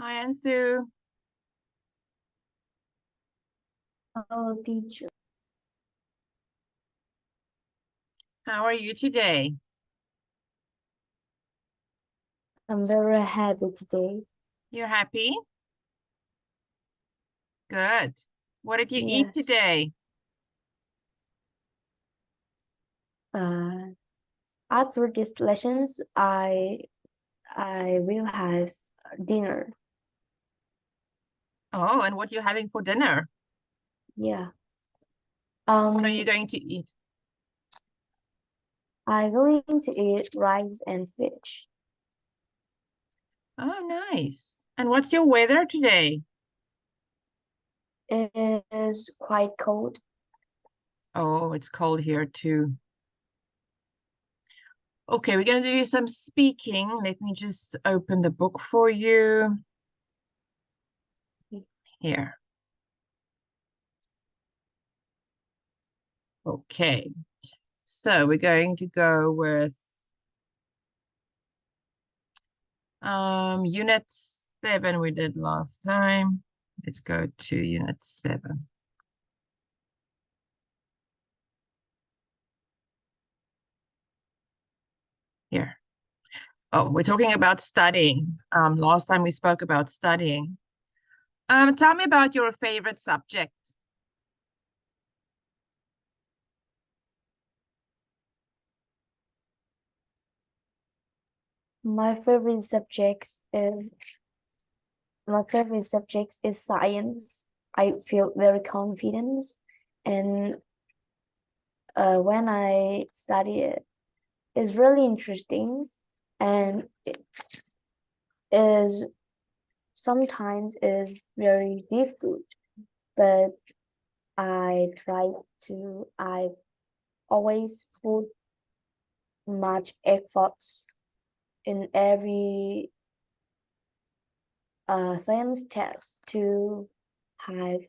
Hi, Anthu. Hello, teacher. How are you today? I'm very happy today. You're happy? Good. What did you eat Yes. today? Uh, After these lessons, I will have dinner. Oh, and what are you having for dinner? Yeah. What are you Um, going to eat? I'm going to eat rice and fish. Oh, nice. And what's your weather today? It is quite cold. Oh, it's cold here too. Okay, we're going to do some speaking. Let me just open the book for you. Here. Okay. So we're going to go with unit 7 we did last time. Let's go to unit 7. Here. Oh, we're talking about studying. Last time we spoke about studying. Tell me about your favorite subject. My favorite subject is science. I feel very confident, and when I study it, it's really interesting, and it is sometimes is very difficult, but I always put much efforts in every science test have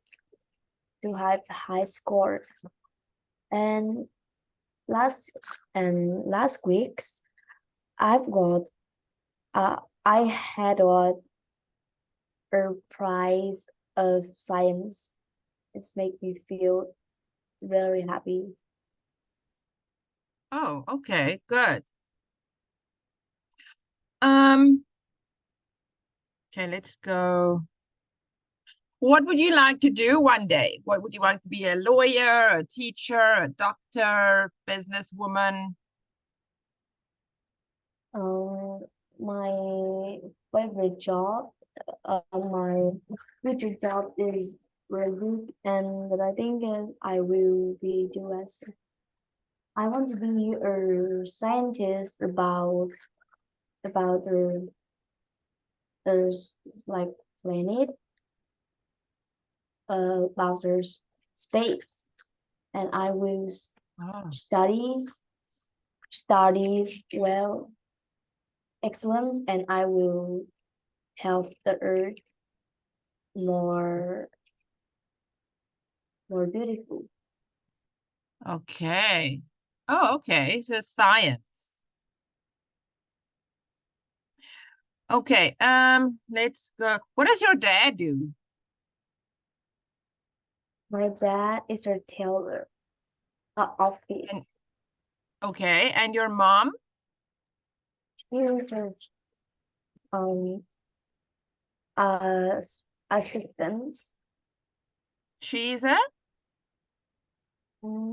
have high score. And last last weeks I've got uh I had a prize of science. It's make me feel very happy. Oh, okay, good. Um, okay, let's go. What would you like to do one day? What would you like to be? A lawyer, a teacher, a doctor, businesswoman? Um, my favorite job, my future job is really, and but I think I will be do as I want to be a scientist about there's like planet, about there's space, and I will Oh, studies studies well excellence, and I will help the earth more more beautiful. okay. Oh, okay. So science. Okay. Let's go. What does your dad do? My dad is a tailor, And office. okay, and your mom? He is a um assistant. She's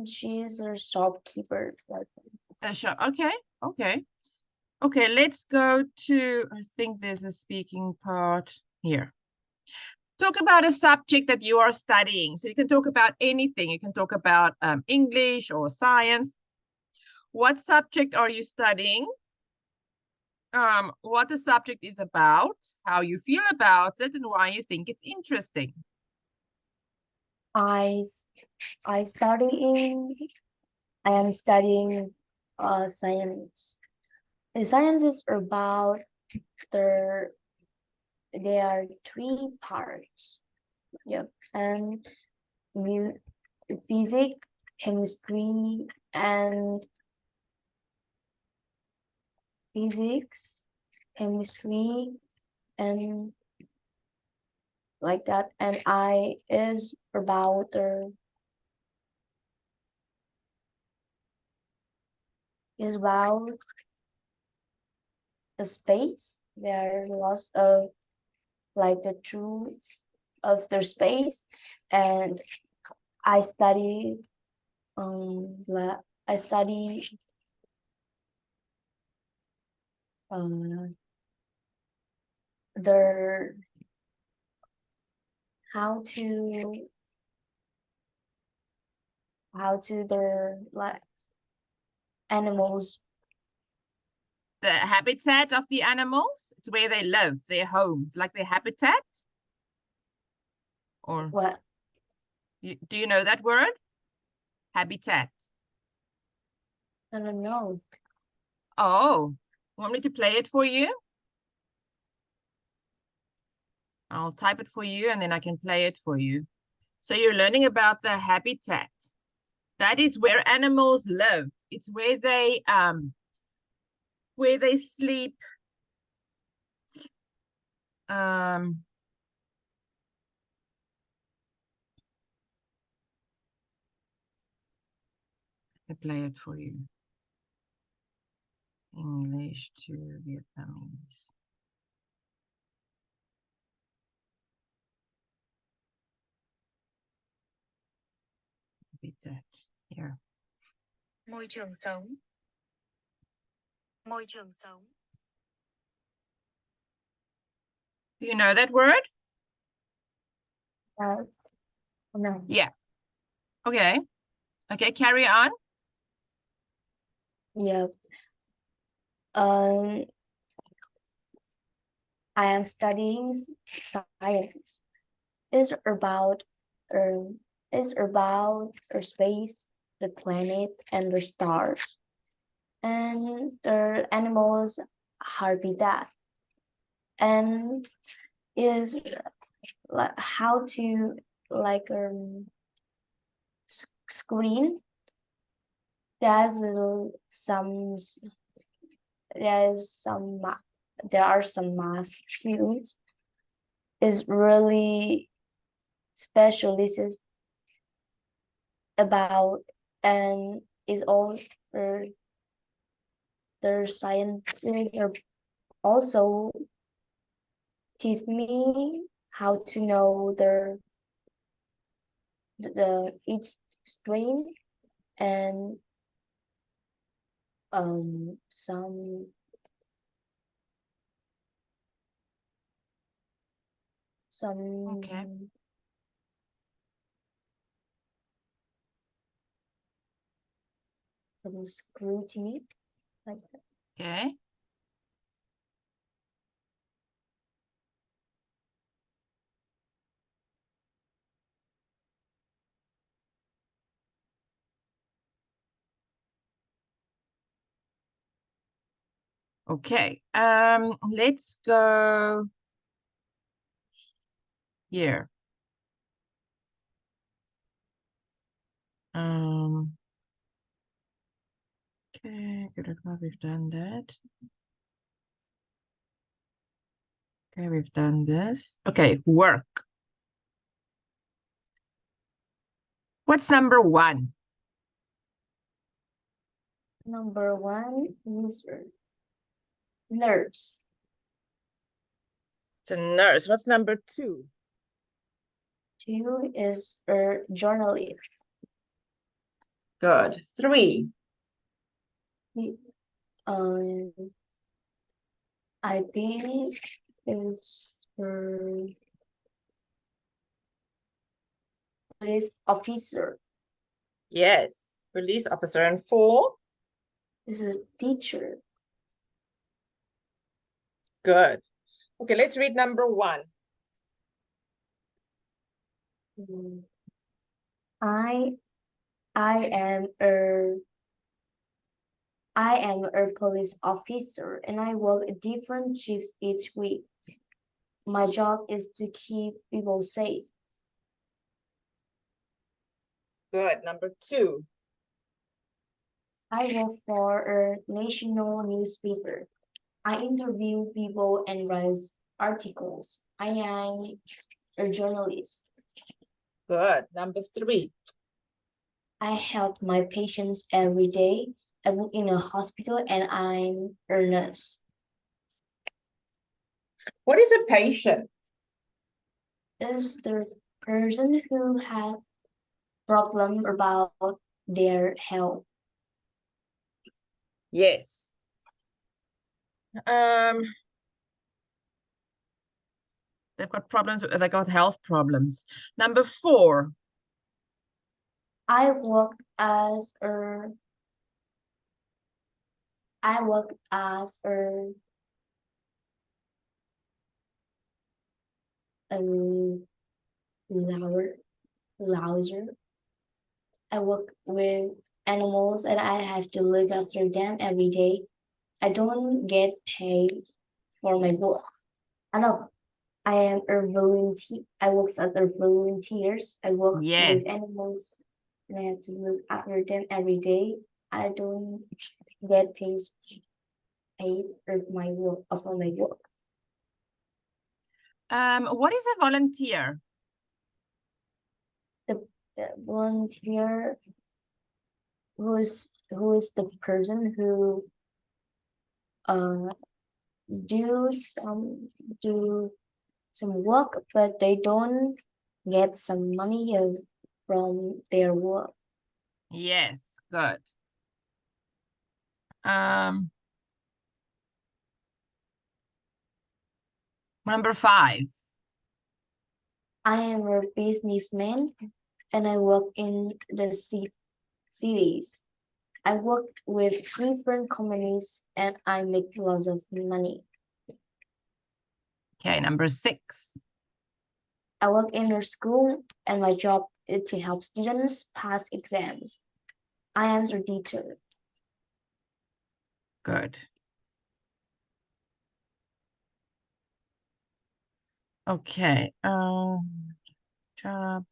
She is a shopkeeper. a shop. Okay, okay. Okay, let's go to, I think there's a speaking part here. Talk about a subject that you are studying. So you can talk about anything. You can talk about English or science. What subject are you studying? What the subject is about, how you feel about it, and why you think it's interesting. I I studying I am studying science. The science is about the there are three parts. Yep. And mu physics, chemistry, and physics, chemistry, and like that, and I is about the space. There are lots of like the truths of their space, and I study I study um their how to their like animals. The habitat of the animals, it's where they live, their homes, like their habitat. Or What? do you know that word? Habitat. I don't know. Oh, want me to play it for you? I'll type it for you and then I can play it for you. So you're learning about the habitat. That is where animals live. It's where they sleep. I play it for you. English to Vietnamese. Habitat here. Môi trường sống. Môi trường sống. Do you know that word? No. Yeah. Okay. Okay, carry on. Yeah. I am studying science. Is about space, the planet, and the stars, and the animals' habitat, and is like how to like screen. There's some there's some there are some math students is really specialist about, and is all their science are also teach me how to know the each strain, and some Okay. some scrutiny like that. Okay. Okay. Let's go here. Okay, good. We've done that. Okay, we've done this. Okay, work. What's number one? Number one is nurse. It's a nurse. What's number two? Two is a journalist. Good. Three. Um, I think is police officer. Yes. Police officer. And four. This is a teacher. Good. Okay, let's read number one. I am a police officer, and I work different shifts each week. My job is to keep people safe. Good. Number two. I work for a national newspaper. I interview people and write articles. I am a journalist. Good. Number 3. I help my patients every day. I work in a hospital and I'm a nurse. What is a patient? Is the person who has problem about their health. Yes. They've got problems. They got health problems. Number 4. I work as a I work as a louser. I work with animals and I have to look after them every day. I don't get paid for my work. I know I am a volunteer. I work as a volunteers. I work Yes. with animals and I have to look after them every day. I don't get paid for my work. What is a volunteer? The volunteer who is the person who do some do some work but they don't get some money from their work. Yes, good. Number 5. I am a businessman and I work in the cities. I work with different companies and I make lots of money. Okay, number 6. I work in a school and my job is to help students pass exams. I am a teacher. Good. Okay. Job.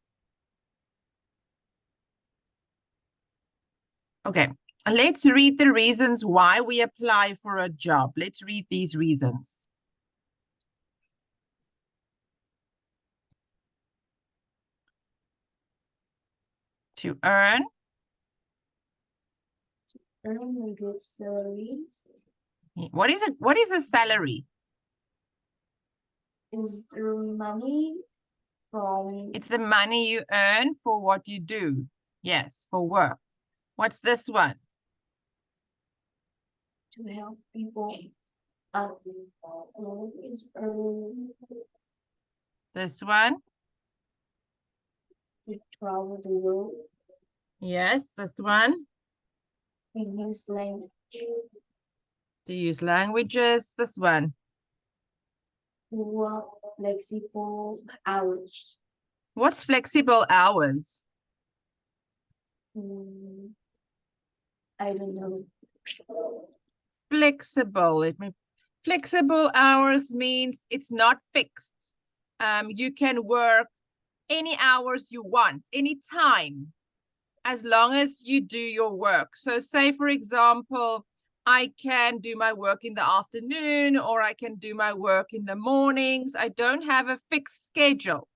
Okay. Let's read the reasons why we apply for a job. Let's read these reasons. To earn. Earn good salaries. What is it? What is a salary? Is there money from It's the money you earn for what you do. Yes, for work. What's this one? to help people is This one? to travel the world. Yes, this one. We use language To use languages. This one. to work flexible hours. What's flexible hours? I don't know. Flexible. Flexible hours means it's not fixed. You can work any hours you want, any time, as long as you do your work. So say, for example, I can do my work in the afternoon or I can do my work in the mornings. I don't have a fixed schedule.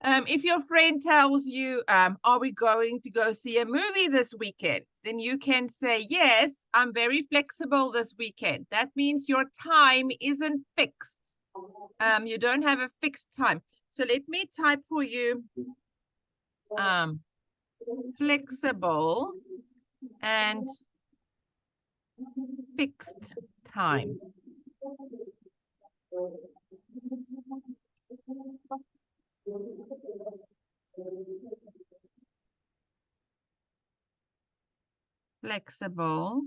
If your friend tells you, are we going to go see a movie this weekend? Then you can say, yes, I'm very flexible this weekend. That means your time isn't fixed. You don't have a fixed time. So let me type for you flexible and fixed time. Flexible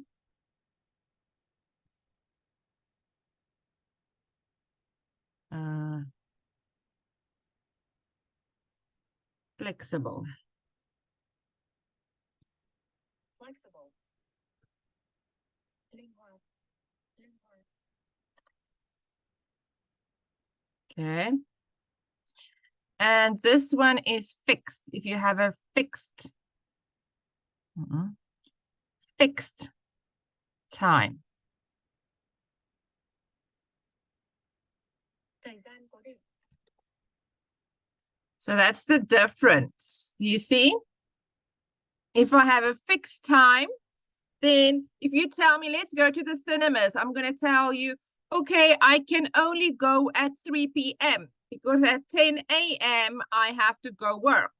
flexible. Flexible. Linh hoạt. Linh hoạt. Okay. And this one is fixed. If you have a fixed fixed time. Thời gian cố định. So that's the difference. Do you see? If I have a fixed time, then if you tell me, let's go to the cinemas, I'm going to tell you, okay, I can only go at 3 p.m. because at 10 a.m. I have to go work.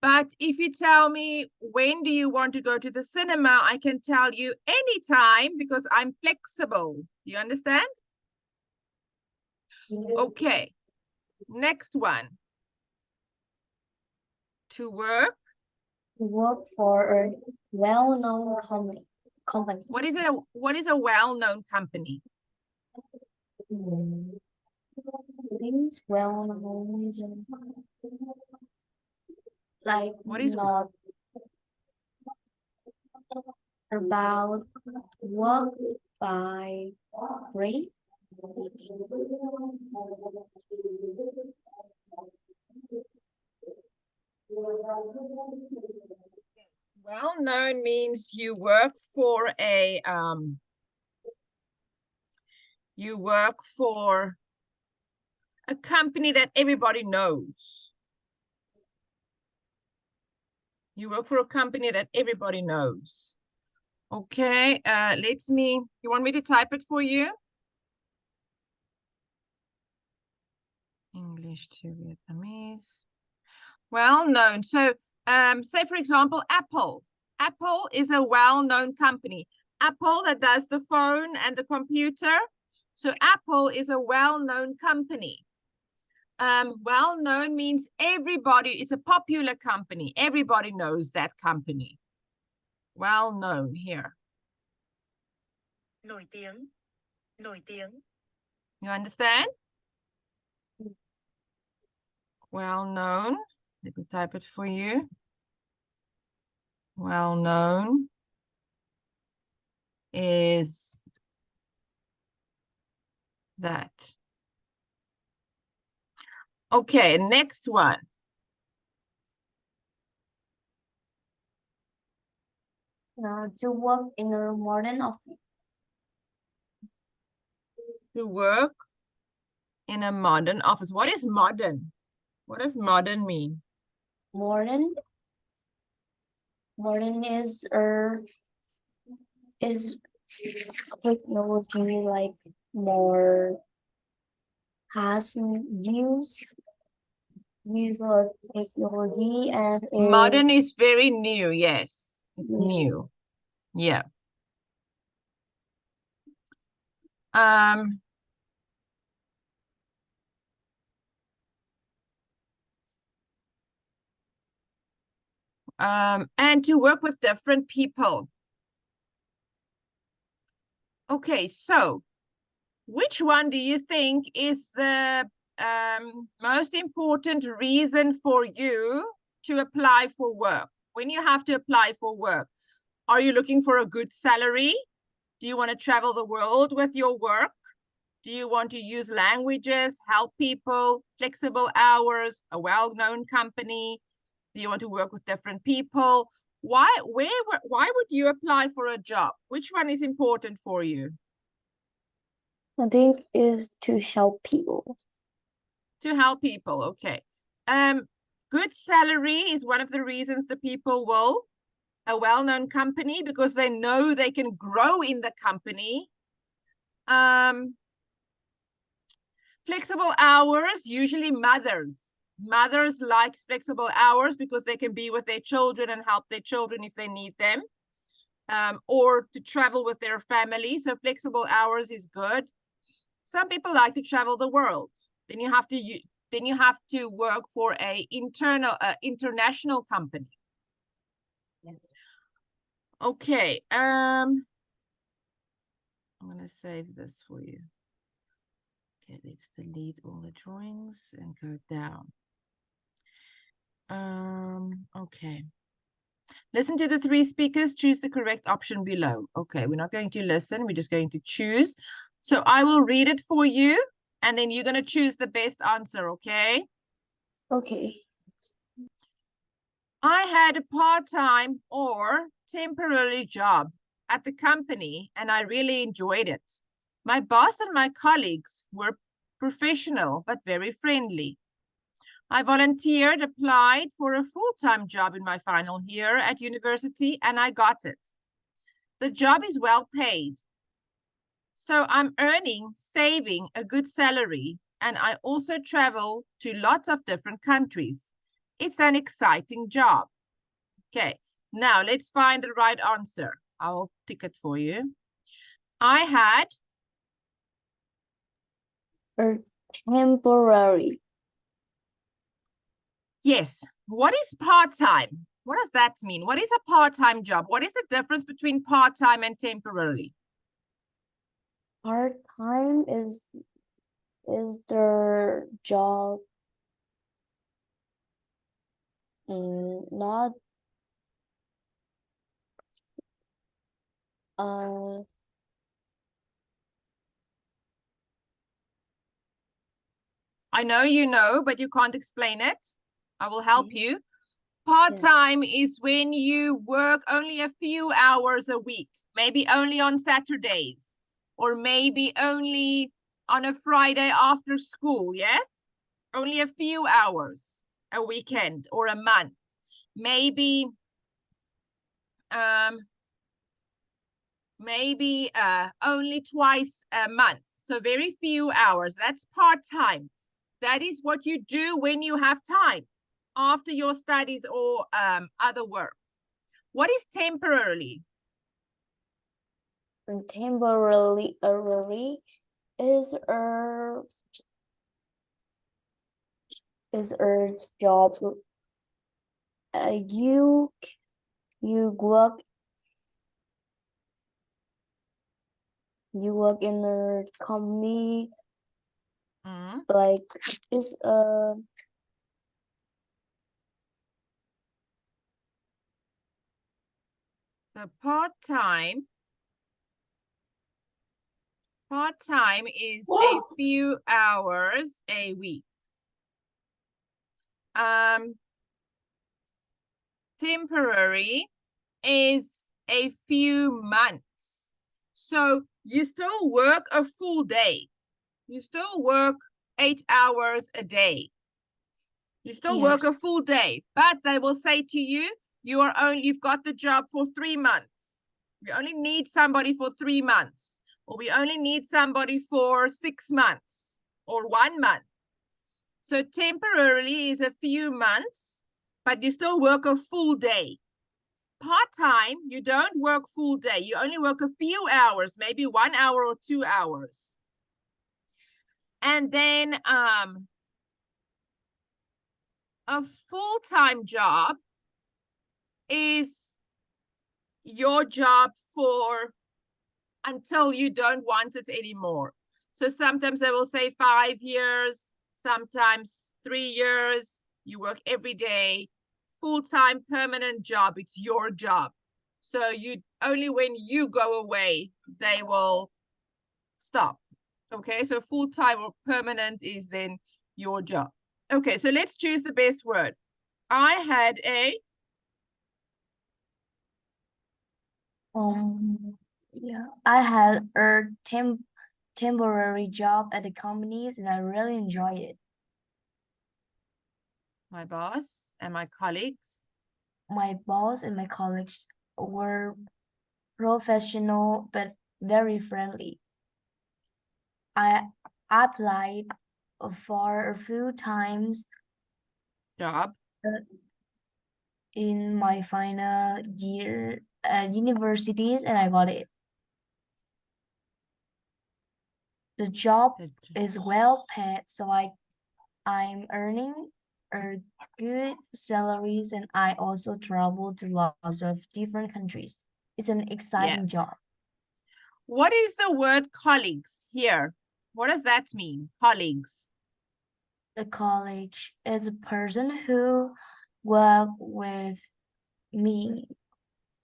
But if you tell me, when do you want to go to the cinema, I can tell you anytime because I'm flexible. Do you understand? Okay, next one. To work. To work for a well-known company. What is a well-known company? Things well-known is like What is not about work by rate. well-known means you work for a company that everybody knows. You work for a company that everybody knows. Okay, you want me to type it for you? English to Vietnamese. Well-known. So, say for example, Apple. Apple is a well-known company. Apple that does the phone and the computer. So Apple is a well-known company. Well-known means everybody, it's a popular company. Everybody knows that company. Well-known here. Nổi tiếng. Nổi tiếng. You understand? Well-known. Let me type it for you. Well-known is that. Okay, next one. To work in a modern office. To work in a modern office. What is modern? What does modern mean? Modern is technology like more has use of technology and Modern is very new, yes. It's new. Yeah. And to work with different people. Okay, so which one do you think is the most important reason for you to apply for work? When you have to apply for work, are you looking for a good salary? Do you want to travel the world with your work? Do you want to use languages, help people, flexible hours, a well-known company? Do you want to work with different people? Why would you apply for a job? Which one is important for you? I think is to help people. To help people, okay. Good salary is one of the reasons the people will. A well-known company because they know they can grow in the company. Flexible hours, usually mothers. Mothers like flexible hours because they can be with their children and help their children if they need them, or to travel with their family. So flexible hours is good. Some people like to travel the world. Then you have to work for a international company. Yes. Okay. I'm gonna save this for you. Okay, let's delete all the drawings and go down. Okay. Listen to the 3 speakers, choose the correct option below. Okay, we're not going to listen, we're just going to choose. So I will read it for you, and then you're going to choose the best answer, okay? Okay. I had a part-time or temporary job at the company, and I really enjoyed it. My boss and my colleagues were professional, but very friendly. I volunteered, applied for a full-time job in my final year at university, and I got it. The job is well paid. So I'm earning, saving a good salary, and I also travel to lots of different countries. It's an exciting job. Okay, now let's find the right answer. I'll tick it for you. I had A temporary. Yes. What is part-time? What does that mean? What is a part-time job? What is the difference between part-time and temporarily? Part-time is their job not I know you know, but you can't explain it. I will help Okay. you. Part-time is when you work only a few hours a week, maybe only on Saturdays, or maybe only on a Friday after school, yes? Only a few hours a weekend or a month. Maybe only twice a month. So very few hours. That's part-time. That is what you do when you have time after your studies or other work. What is temporarily? temporarily is a job you work in a company like is So part-time is a few hours a week. Temporary is a few months. So you still work a full day. You still work 8 hours a day. You still work a full day, but they will say to you, you've got the job for 3 months. We only need somebody for 3 months, or we only need somebody for 6 months or 1 month. So temporarily is a few months, but you still work a full day. Part-time, you don't work full day. You only work a few hours, maybe 1 hour or 2 hours. And then a full-time job is your job for until you don't want it anymore. So sometimes they will say 5 years, sometimes 3 years. You work every day. Full-time permanent job, it's your job. So you only when you go away, they will stop. Okay, so full-time or permanent is then your job. Okay, so let's choose the best word. I had a I had a temporary job at the companies and I really enjoyed it. my boss and my colleagues. My boss and my colleagues were professional but very friendly. I applied for a few times Job. in my final year at universities and I got it. The job is well paid, so I'm earning a good salaries and I also travel to lots of different countries. It's an exciting Yes. job. What is the word colleagues here? What does that mean? Colleagues. The college is a person who work with me.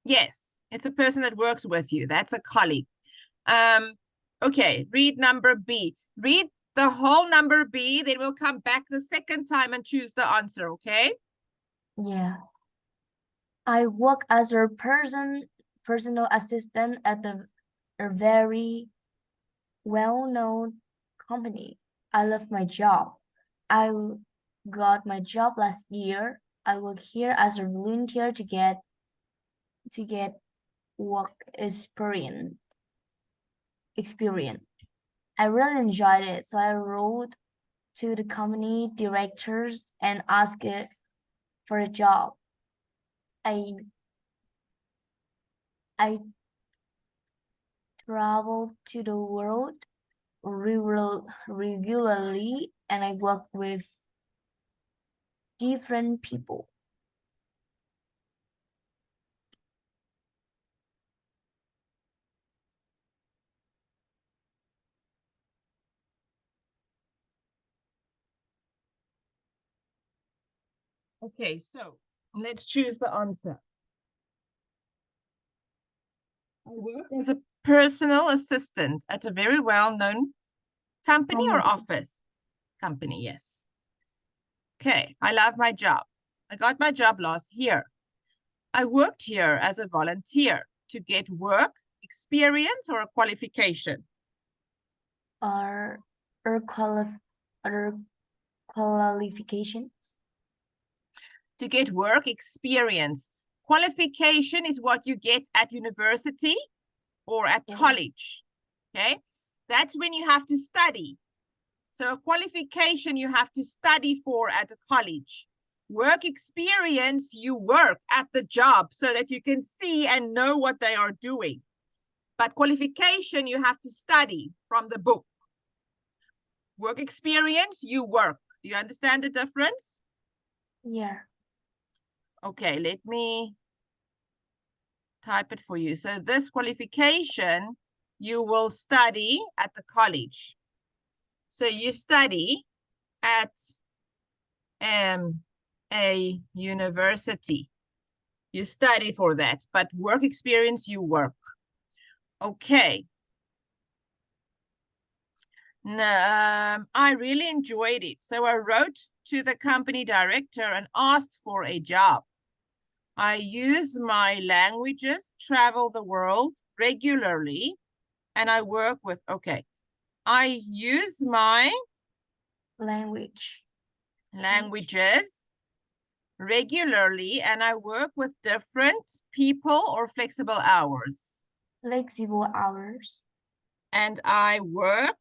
Yes, it's a person that works with you. That's a colleague. Okay, read number B. Read the whole number B, then we'll come back the second time and choose the answer, okay? Yeah. I work as a personal assistant at a very well-known company. I love my job. I got my job last year. I work here as a volunteer to get work experience. I really enjoyed it, so I wrote to the company directors and asked it for a job. I travel to the world regularly and I work with different people. Okay, so let's choose the answer. I work as a personal assistant at a very well-known company or office? Company, yes. Okay, I love my job. I got my job last year. I worked here as a volunteer to get work, experience, or a qualification. Are other qualifications? To get work experience. Qualification is what you get at university or at college. Okay, that's when you have to study. So a qualification you have to study for at a college. Work experience, you work at the job so that you can see and know what they are doing. But qualification, you have to study from the book. Work experience, you work. Do you understand the difference? Yeah. Okay, let me type it for you. So this qualification, you will study at the college. So you study at a university. You study for that, but work experience, you work. Okay. I really enjoyed it. So I wrote to the company director and asked for a job. I use my languages, travel the world regularly, and I work with, okay. I use my Languages regularly, and I work with different people or flexible hours. Flexible hours. And I work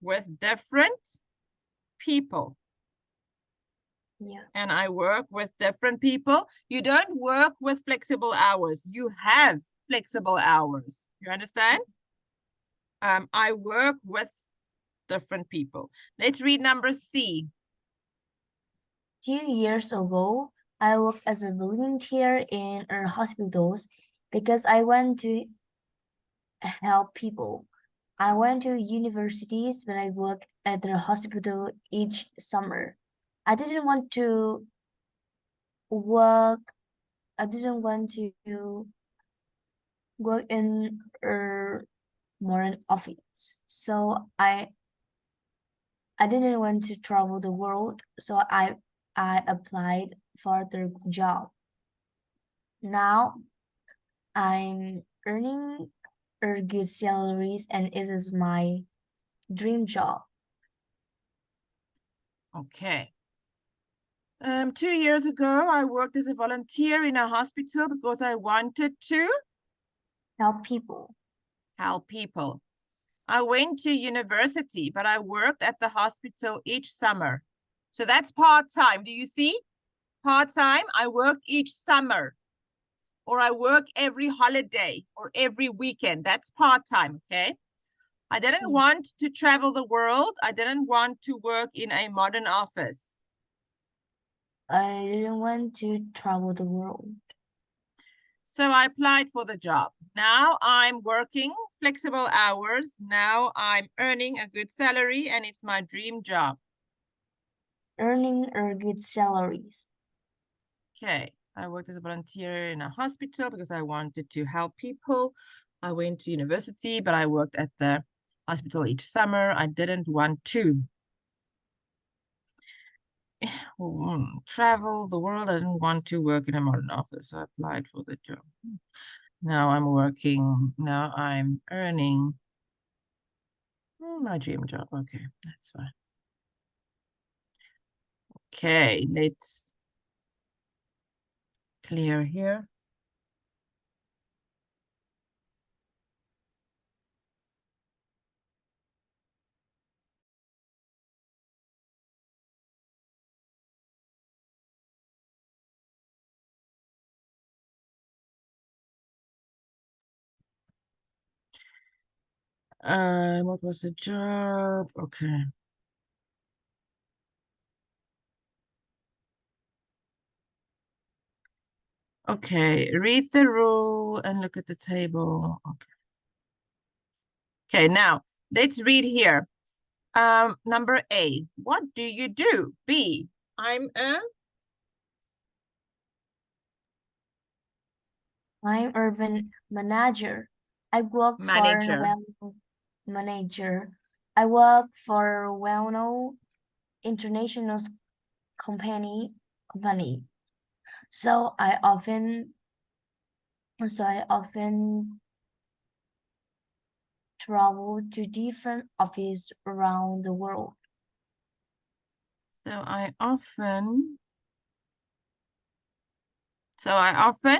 with different people. Yeah. And I work with different people. You don't work with flexible hours. You have flexible hours. You understand? I work with different people. Let's read number C. 2 years ago, I worked as a volunteer in hospitals because I want to help people. I went to universities, but I worked at the hospital each summer. I didn't want to work. I didn't want to work in a modern office. So I didn't want to travel the world. So I applied for the job. Now I'm earning good salaries and it is my dream job. Okay. 2 years ago, I worked as a volunteer in a hospital because I wanted to Help people. help people. I went to university, but I worked at the hospital each summer. So that's part-time. Do you see? Part-time, I work each summer. Or I work every holiday or every weekend. That's part-time, okay? I didn't want to travel the world. I didn't want to work in a modern office. I didn't want to travel the world. So I applied for the job. Now I'm working flexible hours. Now I'm earning a good salary and it's my dream job. Earning good salaries. Okay, I worked as a volunteer in a hospital because I wanted to help people. I went to university, but I worked at the hospital each summer. I didn't want to travel the world. I didn't want to work in a modern office. So I applied for the job. Now I'm working. Now I'm earning my dream job. Okay, that's fine. Okay, let's clear here. What was the job? Okay. Okay, read the rule and look at the table. Okay. Okay, now let's read here. Number A, what do you do? B, I'm a I'm urban manager. I work for a manager. well manager. I work for a well-known international company. So I often travel to different offices around the world. So I often, so I often,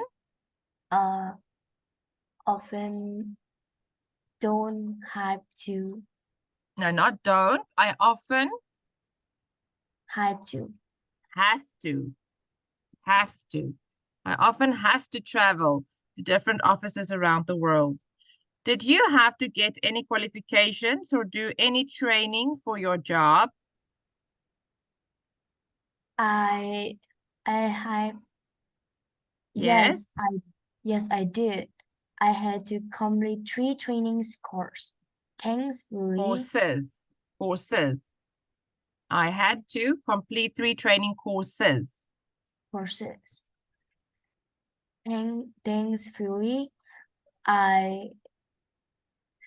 Uh, often don't have to no, not don't. I often have to. have to, have to. I often have to travel to different offices around the world. Did you have to get any qualifications or do any training for your job? I have Yes. yes I did. I had to complete 3 training courses. Thankfully, Courses. I had to complete 3 training courses. courses. Thankfully, I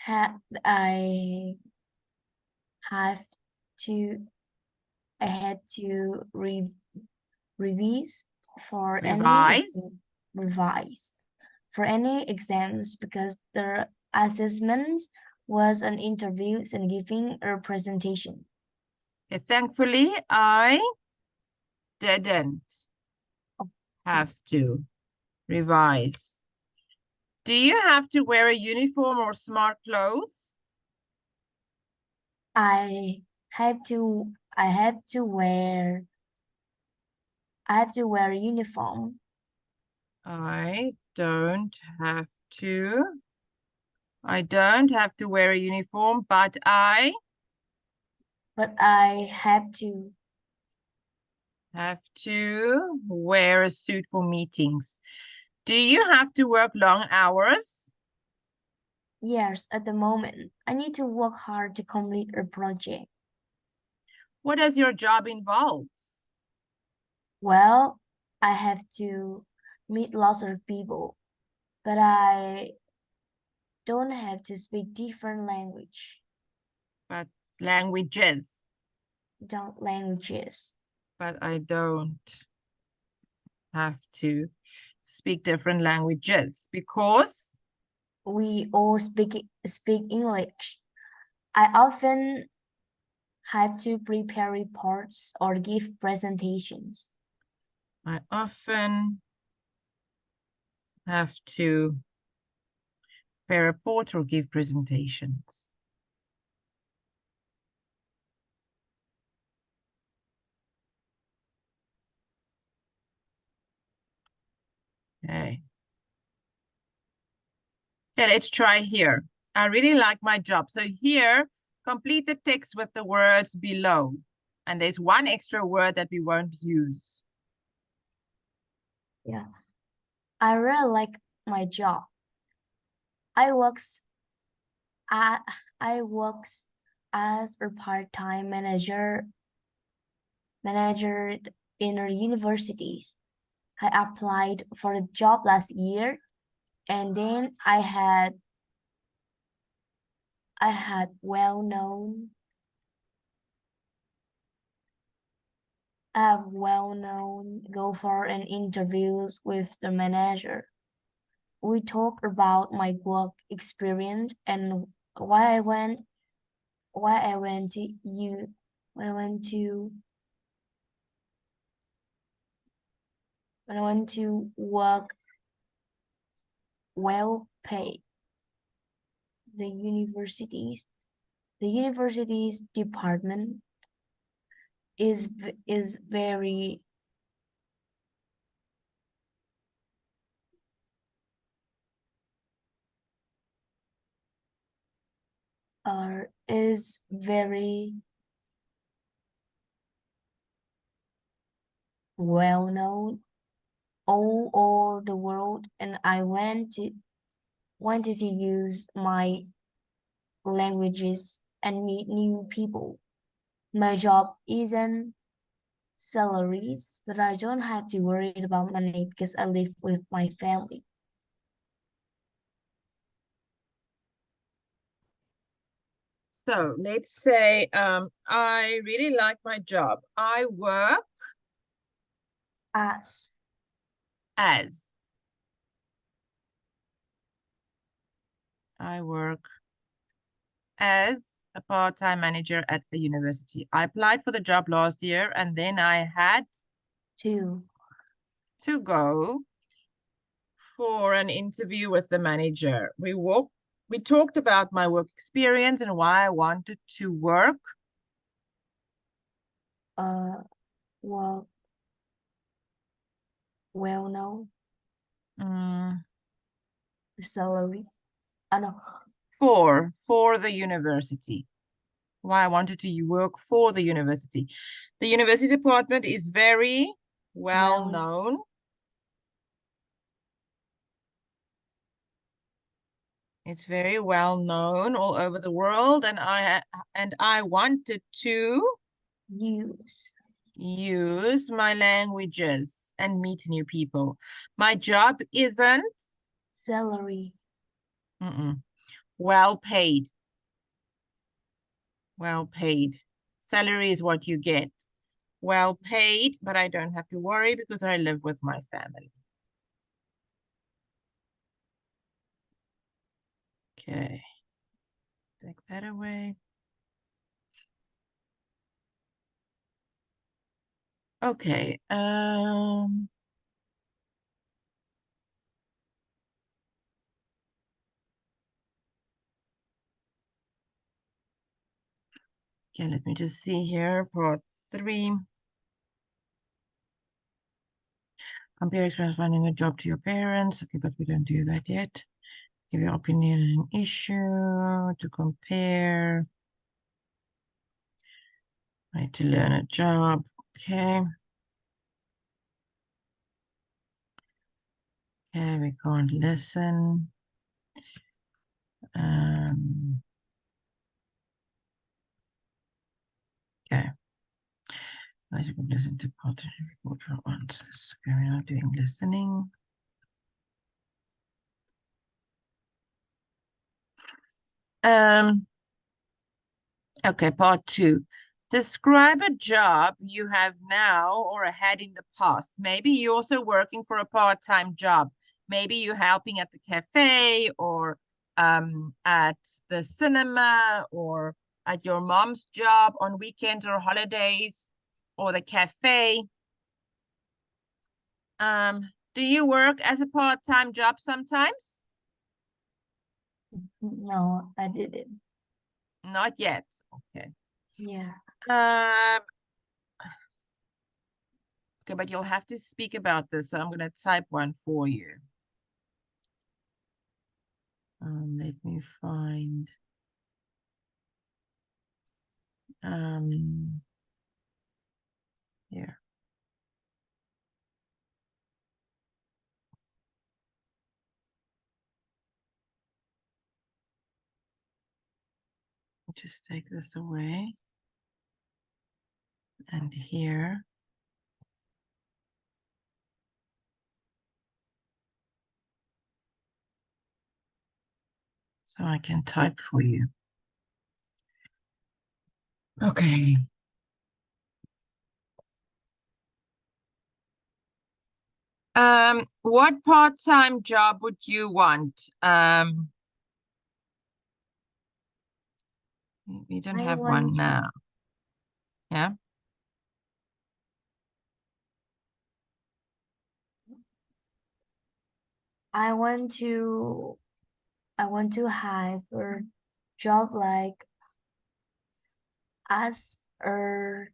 had I have to I had to revise for any Revise. revise for any exams because the assessments was an interviews and giving a presentation. Okay, thankfully, I didn't have to revise. Do you have to wear a uniform or smart clothes? I I have to wear uniform, I don't have to. I don't have to wear a uniform, but I but I have to. have to wear a suit for meetings. Do you have to work long hours? Yes, at the moment, I need to work hard to complete a project. What does your job involve? Well, I have to meet lots of people, but I don't have to speak different But languages. languages. But I don't have to speak different languages because We all speak English. I often have to prepare reports or give presentations. I often have to prepare a report or give presentations. Okay. Okay, let's try here. I really like my job. So here, complete the text with the words below. And there's one extra word that we won't use. Yeah, I really like my job. I works at I works as a part-time manager in our universities. I applied for a job last year and then I had well known go for an interviews with the manager. We talked about my work experience and why I went why I went to you why I went to I want to work well paid. The university's department is very is very well known all over the world, and I wanted to use my languages and meet new people. My job isn't salaries, but I don't have to worry about money because I live with my family. So let's say I really like my job. I work As as. I work as a part-time manager at a university. I applied for the job last year and then I had to to go for an interview with the manager. We talked about my work experience and why I wanted to work. well known Mm, salary. I know for the university. Why I wanted to work for the university. The university department is very well known. It's very well known all over the world, and I wanted to use my languages and meet new people. My job isn't salary. Well paid. Well paid. Salary is what you get. Well paid, but I don't have to worry because I live with my family. Okay. Take that away. Okay. Okay, let me just see here. Part 3. Compare experience finding a job to your parents. Okay, but we don't do that yet. Give your opinion on an issue to compare. Right, to learn a job. Okay. Okay, we can't listen. Okay. Guys, you can listen to part and report your answers. Okay, we're not doing listening. Okay, part 2. Describe a job you have now or had in the past. Maybe you're also working for a part-time job. Maybe you're helping at the cafe or at the cinema or at your mom's job on weekends or holidays or the cafe. Do you work as a part-time job sometimes? No, I didn't. Not yet. Okay. Yeah. Okay, but you'll have to speak about this, so I'm going to type one for you. Let me find. Here. Just take this away. And here. So I can type for you. Okay. What part-time job would you want? We don't have one now. Yeah. I want to have a job like as a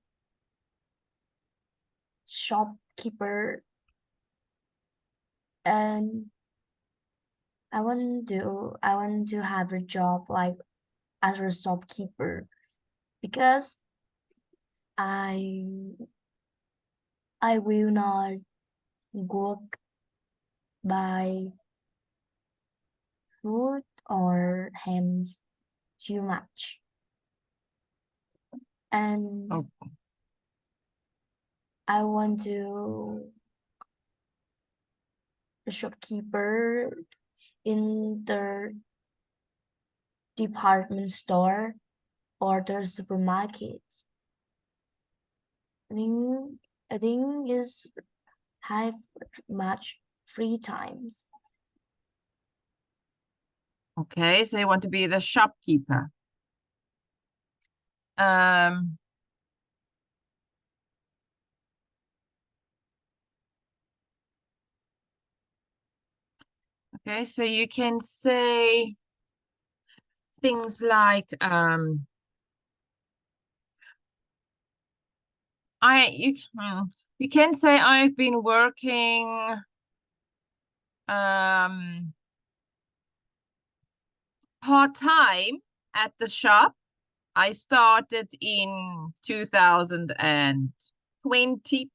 shopkeeper, and I want to have a job like as a shopkeeper because I I will not work by food or hands too much. And Oh, I want to a shopkeeper in the department store or the supermarket. I think is have much free times. okay, so you want to be the shopkeeper. Um, okay, so you can say things like you can say I've been working part-time at the shop. I started in 2020.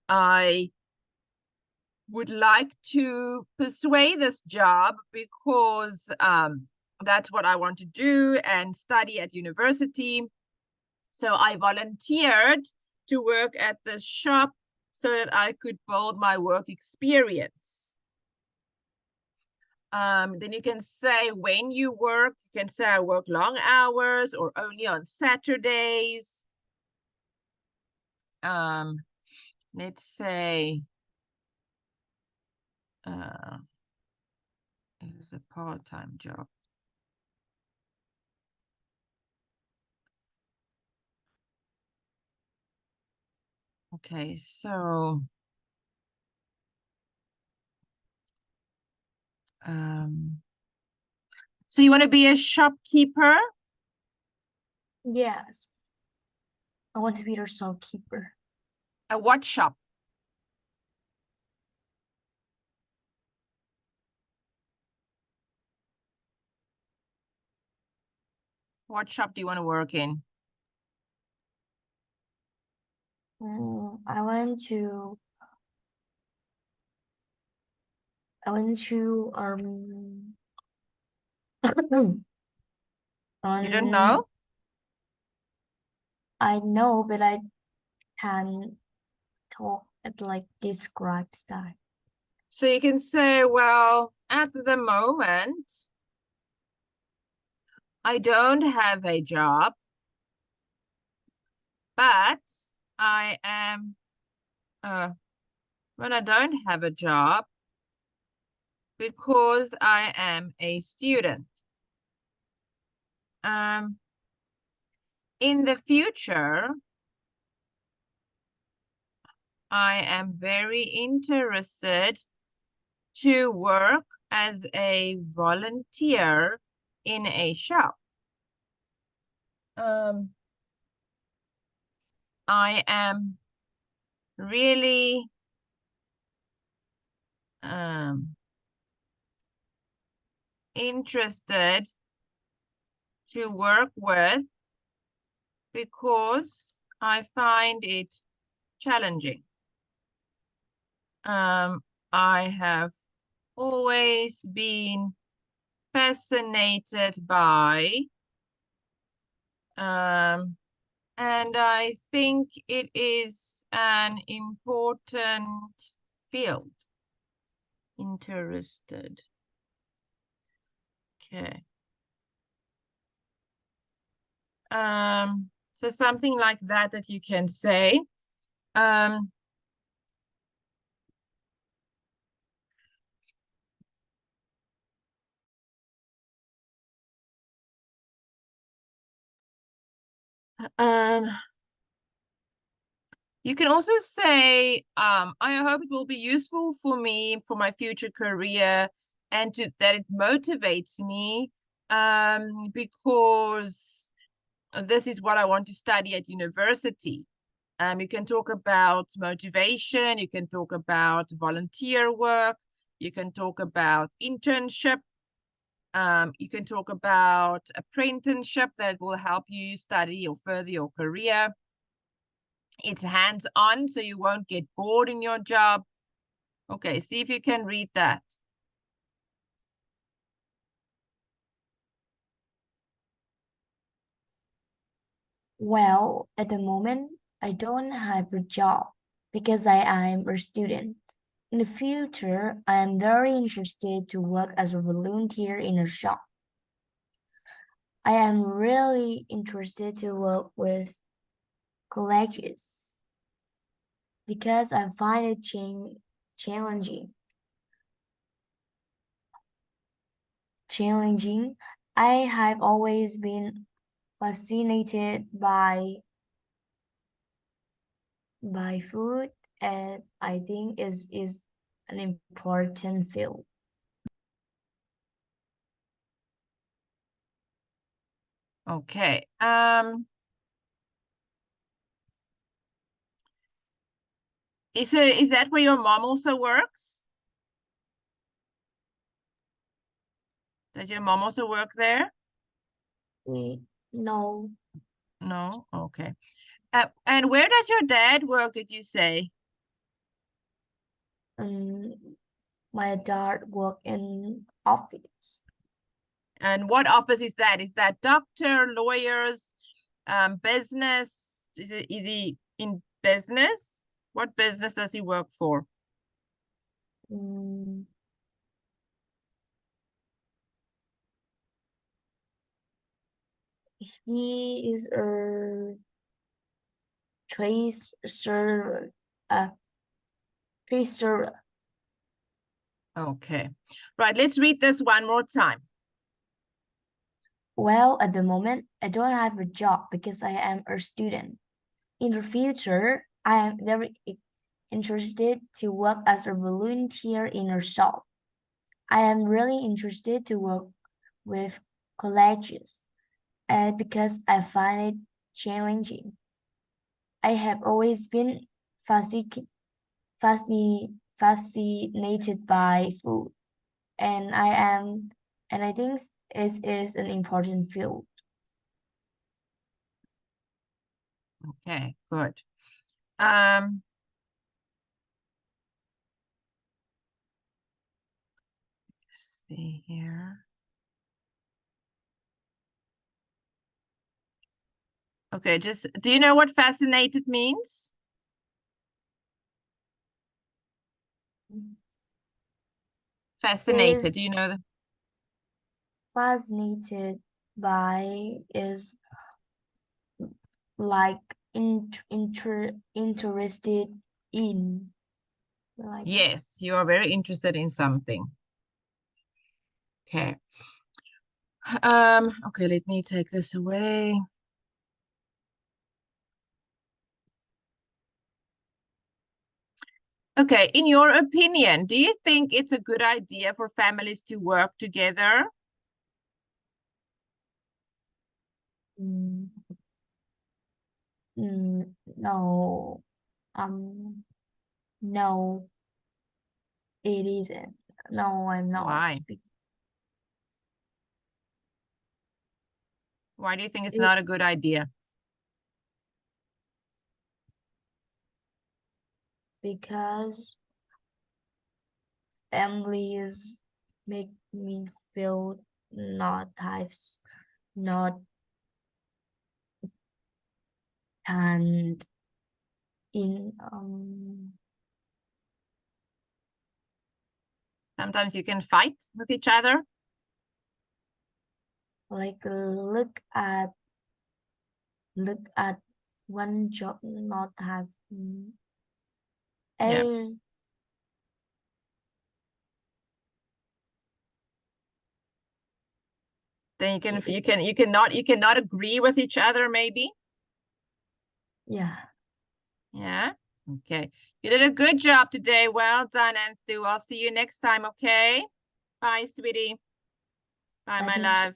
I would like to pursue this job because that's what I want to do and study at university. So I volunteered to work at the shop so that I could build my work experience. Then you can say when you work, you can say I work long hours or only on Saturdays. Let's say it's a part-time job. Okay, so so you want to be a shopkeeper? Yes, I want to be a shopkeeper. At what shop? What shop do you want to work in? I want to You don't know? I know, but I can talk at like describe style. So you can say, well, at the moment, I don't have a job, but I am, when I don't have a job because I am a student. In the future, I am very interested to work as a volunteer in a shop. I am really interested to work with because I find it challenging. I have always been fascinated by and I think it is an important field. Interested. Okay. So something like that you can say. Um, um, You can also say, I hope it will be useful for me for my future career and that it motivates me because this is what I want to study at university. You can talk about motivation, you can talk about volunteer work, you can talk about internship, you can talk about apprenticeship that will help you study or further your career. It's hands-on, so you won't get bored in your job. Okay, see if you can read that. Well, at the moment, I don't have a job because I am a student. In the future, I am very interested to work as a volunteer in a shop. I am really interested to work with colleges because I find it challenging. Challenging. I have always been fascinated by food, and I think is an important field. Okay. Is that where your mom also works? Does your mom also work there? No, No? Okay. And where does your dad work, did you say? um, my dad work in office. And what office is that? Is that doctor, lawyers, business? Is he in business? What business does he work for? Um, he is a tracer, uh, tracer. Okay. Right, let's read this one more time. Well, at the moment, I don't have a job because I am a student. In the future, I am very interested to work as a volunteer in a shop. I am really interested to work with colleges because I find it challenging. I have always been fascinated by food, and I think it is an important field. Okay, good. Um, see here. Okay, just do you know what fascinated means? Fascinated, Is do you know the fascinated by is like interested in, like that. Yes, you are very interested in something. Okay. Okay, let me take this away. Okay, in your opinion, do you think it's a good idea for families to work together? Mm, no, um, no, it isn't. No, I'm not Why? speaking. Why do you think it's It not a good idea? because families make me feel not and in Sometimes you can fight with each other. like look at one job not have Yeah. a Then you cannot agree with each other, maybe. yeah, Yeah. Okay. You did a good job today. Well done, Anthu. I'll see you next time, okay? Bye, sweetie. Bye, my Bye. love.